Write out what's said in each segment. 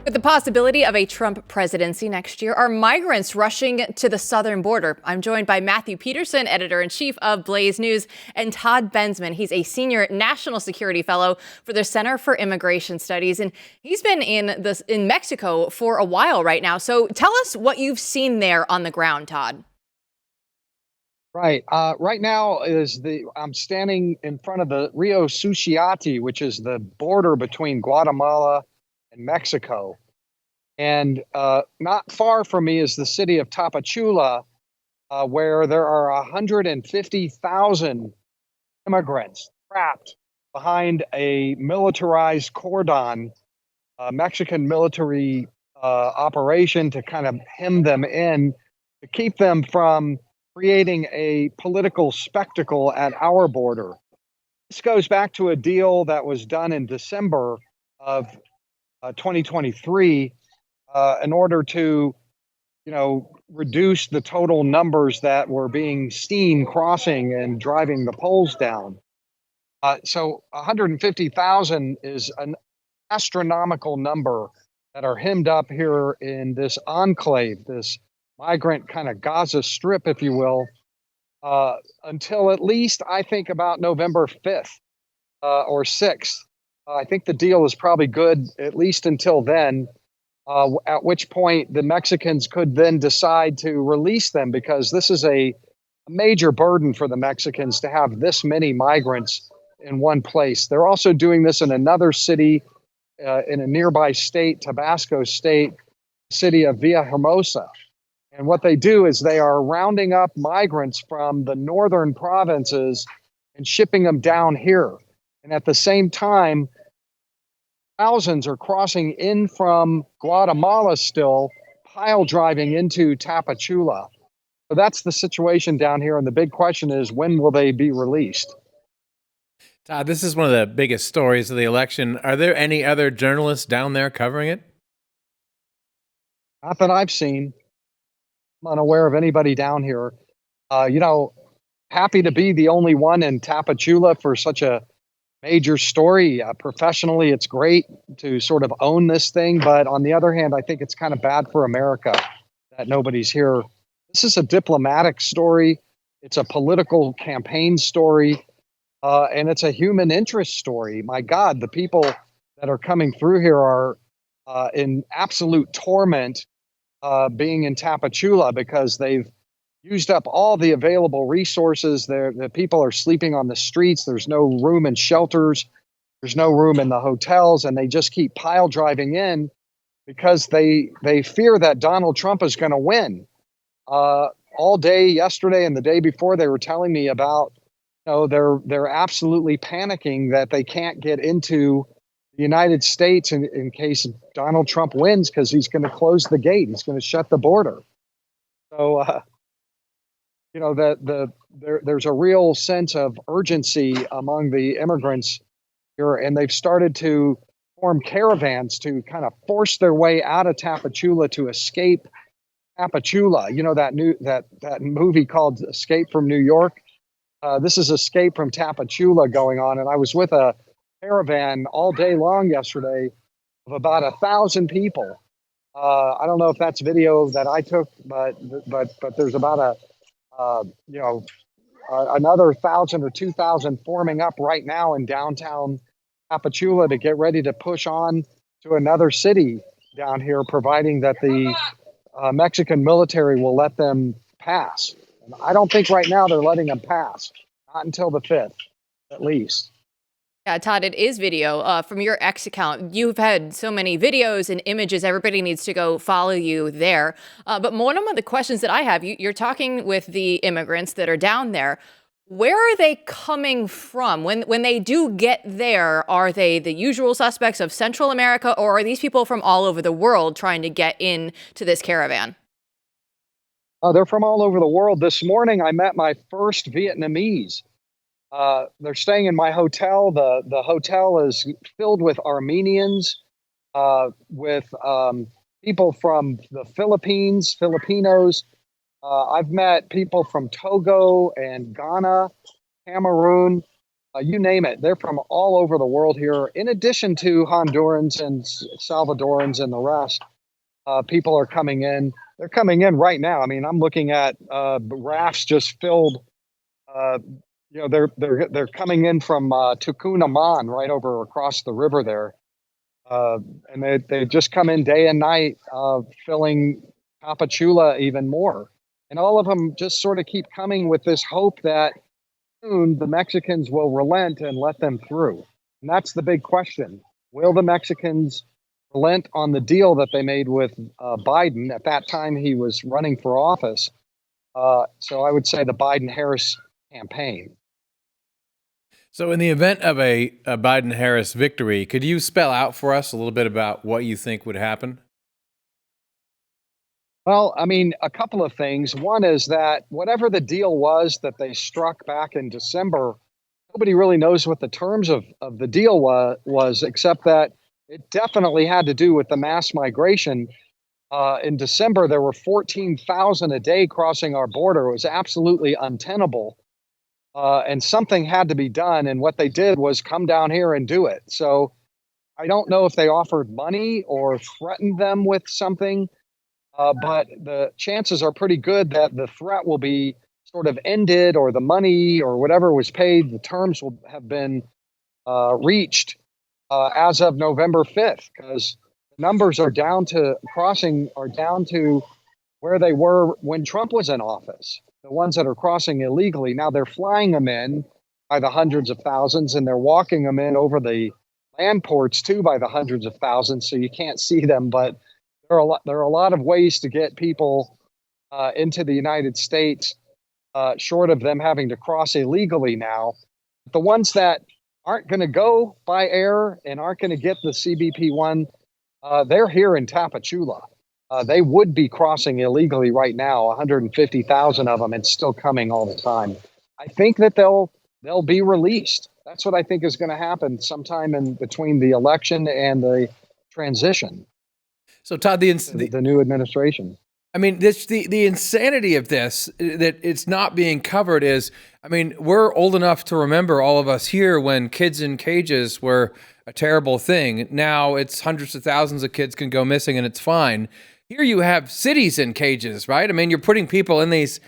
With the possibility of a Trump presidency next year, are migrants rushing to the southern border? I'm joined by Matthew Peterson, editor-in-chief of Blaze News, and Todd Bensman. He's a senior national security fellow for the Center for Immigration Studies, and he's been in Mexico for a while right now. So tell us what you've seen there on the ground, Todd. Right. Right now I'm standing in front of the Rio Suchiate, which is the border between Guatemala and Mexico. And not far from me is the city of Tapachula, where there are 150,000 immigrants trapped behind a militarized cordon, Mexican military operation to kind of hem them in, to keep them from creating a political spectacle at our border. This goes back to a deal that was done in December of 2023 in order to, reduce the total numbers that were being seen crossing and driving the polls down. So 150,000 is an astronomical number that are hemmed up here in this enclave, this migrant kind of Gaza Strip, if you will, until at least I think about November 5th or 6th. I think the deal is probably good at least until then, at which point the Mexicans could then decide to release them, because this is a major burden for the Mexicans to have this many migrants in one place. They're also doing this in another city in a nearby state, Tabasco State, city of Villahermosa. And what they do is they are rounding up migrants from the northern provinces and shipping them down here. And at the same time, thousands are crossing in from Guatemala still, pile driving into Tapachula. So that's the situation down here. And the big question is, when will they be released? Todd, this is one of the biggest stories of the election. Are there any other journalists down there covering it? Not that I've seen. I'm unaware of anybody down here. Happy to be the only one in Tapachula for such a major story. Professionally, it's great to sort of own this thing. But on the other hand, I think it's kind of bad for America that nobody's here. This is a diplomatic story. It's a political campaign story. And it's a human interest story. My God, the people that are coming through here are in absolute torment being in Tapachula, because they've used up all the available resources. The people are sleeping on the streets. There's no room in shelters. There's no room in the hotels. And they just keep pile driving in because they fear that Donald Trump is going to win. All day yesterday and the day before, they were telling me about, they're absolutely panicking that they can't get into the United States in case Donald Trump wins, because he's going to close the gate. He's going to shut the border. So, there's a real sense of urgency among the immigrants here, and they've started to form caravans to kind of force their way out of Tapachula to escape Tapachula. That movie called Escape from New York. This is Escape from Tapachula going on, and I was with a caravan all day long yesterday of about 1,000 people. I don't know if that's video that I took, but there's about another 1,000 or 2,000 forming up right now in downtown Tapachula to get ready to push on to another city down here, providing that the Mexican military will let them pass. And I don't think right now they're letting them pass, not until the 5th, at least. Yeah, Todd, it is video from your X account. You've had so many videos and images. Everybody needs to go follow you there. But one of the questions that I have, you're talking with the immigrants that are down there. Where are they coming from? When they do get there, are they the usual suspects of Central America, or are these people from all over the world trying to get into this caravan? They're from all over the world. This morning, I met my first Vietnamese. They're staying in my hotel. The hotel is filled with Armenians, with people from the Philippines, Filipinos. I've met people from Togo and Ghana, Cameroon, you name it. They're from all over the world here, in addition to Hondurans and Salvadorans and the rest. People are coming in. They're coming in right now. I mean, I'm looking at rafts just filled. Uh, they're coming in from Tucunaman, right over across the river there, and they just come in day and night, filling Tapachula even more. And all of them just sort of keep coming with this hope that soon the Mexicans will relent and let them through. And that's the big question. Will the Mexicans relent on the deal that they made with Biden? At that time, he was running for office. So I would say the Biden-Harris campaign. So in the event of a Biden-Harris victory, could you spell out for us a little bit about what you think would happen? Well, I mean, a couple of things. One is that whatever the deal was that they struck back in December, nobody really knows what the terms of the deal was, except that it definitely had to do with the mass migration. In December, there were 14,000 a day crossing our border. It was absolutely untenable. And something had to be done. And what they did was come down here and do it. So I don't know if they offered money or threatened them with something. But the chances are pretty good that the threat will be sort of ended, or the money or whatever was paid, the terms will have been reached as of November 5th, because numbers are down to where they were when Trump was in office. The ones that are crossing illegally, now they're flying them in by the hundreds of thousands, and they're walking them in over the land ports too by the hundreds of thousands, so you can't see them, but there are a lot of ways to get people into the United States, short of them having to cross illegally now. The ones that aren't going to go by air and aren't going to get the CBP-1, they're here in Tapachula. They would be crossing illegally right now, 150,000 of them, and still coming all the time. I think that they'll be released. That's what I think is going to happen sometime in between the election and the transition. So, Todd, the new administration. I mean, the insanity of this, that it's not being covered, is, I mean, we're old enough to remember, all of us here, when kids in cages were a terrible thing. Now it's hundreds of thousands of kids can go missing and it's fine. Here you have cities in cages, right? I mean, you're putting people in these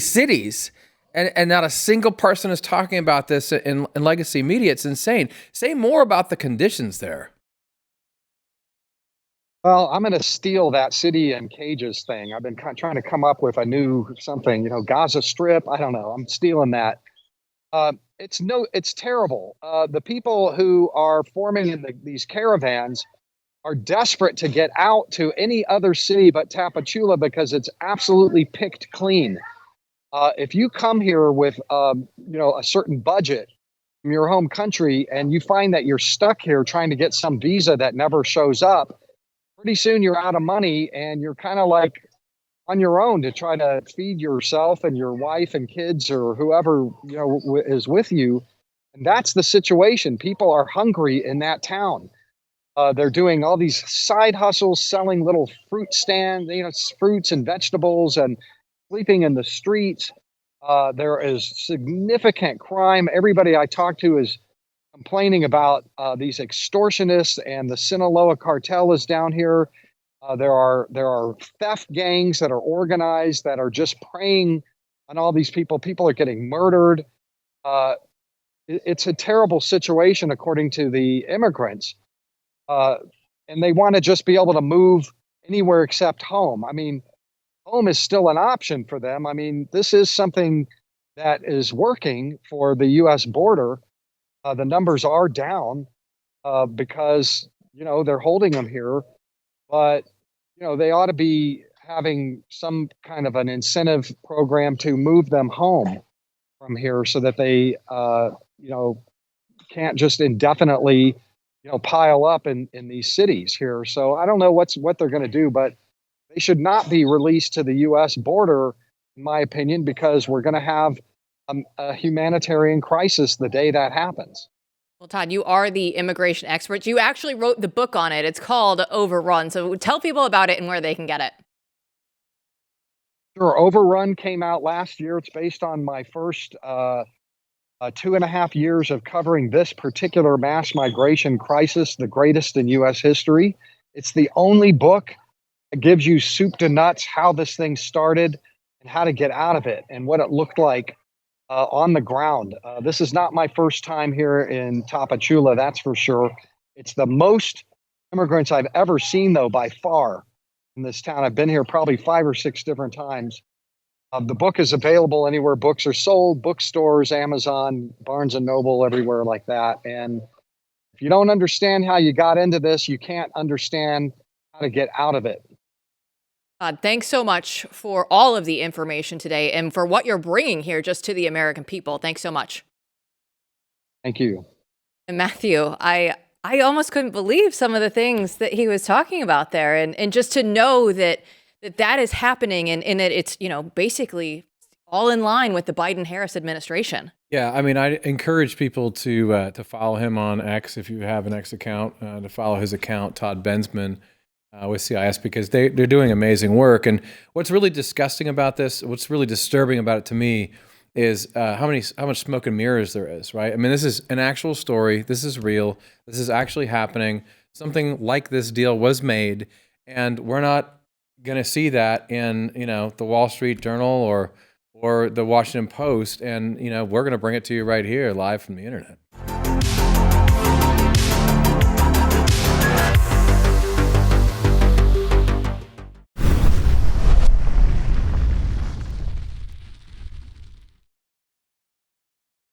cities, and not a single person is talking about this in legacy media. It's insane. Say more about the conditions there. Well, I'm going to steal that city and cages thing. I've been trying to come up with a new something, Gaza Strip. I don't know. I'm stealing that. It's terrible. The people who are forming in these caravans are desperate to get out to any other city but Tapachula, because it's absolutely picked clean. If you come here with, a certain budget from your home country, and you find that you're stuck here trying to get some visa that never shows up, pretty soon you're out of money, and you're kind of like on your own to try to feed yourself and your wife and kids, or whoever is with you. And that's the situation. People are hungry in that town. They're doing all these side hustles, selling little fruit stands, fruits and vegetables, and sleeping in the streets. There is significant crime. Everybody I talk to is complaining about these extortionists, and the Sinaloa cartel is down here. There are theft gangs that are organized, that are just preying on all these people. People are getting murdered. It's a terrible situation, according to the immigrants. And they want to just be able to move anywhere except home. I mean, home is still an option for them. I mean, this is something that is working for the U.S. border. The numbers are down because, they're holding them here. But, they ought to be having some kind of an incentive program to move them home from here, so that they, can't just indefinitely, pile up in these cities here. So I don't know what they're going to do, but they should not be released to the U.S. border, in my opinion, because we're going to have a humanitarian crisis the day that happens. Well, Todd, you are the immigration expert. You actually wrote the book on it. It's called OVERRUN. So tell people about it and where they can get it. Sure. OVERRUN came out last year. It's based on my first 2.5 years of covering this particular mass migration crisis, the greatest in U.S. history. It's the only book that gives you soup to nuts how this thing started and how to get out of it and what it looked like on the ground. This is not my first time here in Tapachula, that's for sure. It's the most immigrants I've ever seen, though, by far in this town. I've been here probably 5 or 6 different times. The book is available anywhere books are sold, bookstores, Amazon, Barnes and Noble, everywhere like that. And if you don't understand how you got into this, you can't understand how to get out of it. Thanks so much for all of the information today and for what you're bringing here just to the American people. Thanks so much. Thank you. And Matthew, I almost couldn't believe some of the things that he was talking about there, and just to know that that is happening and that it's, basically all in line with the Biden-Harris administration. Yeah, I mean, I encourage people to follow him on X if you have an X account, to follow his account, Todd Bensman, with CIS, because they're doing amazing work. And what's really disgusting about this, what's really disturbing about it to me, is how much smoke and mirrors there is, right? I mean, this is an actual story. This is real. This is actually happening. Something like this deal was made, and we're not going to see that in the Wall Street Journal or the Washington Post, and we're going to bring it to you right here live from the internet.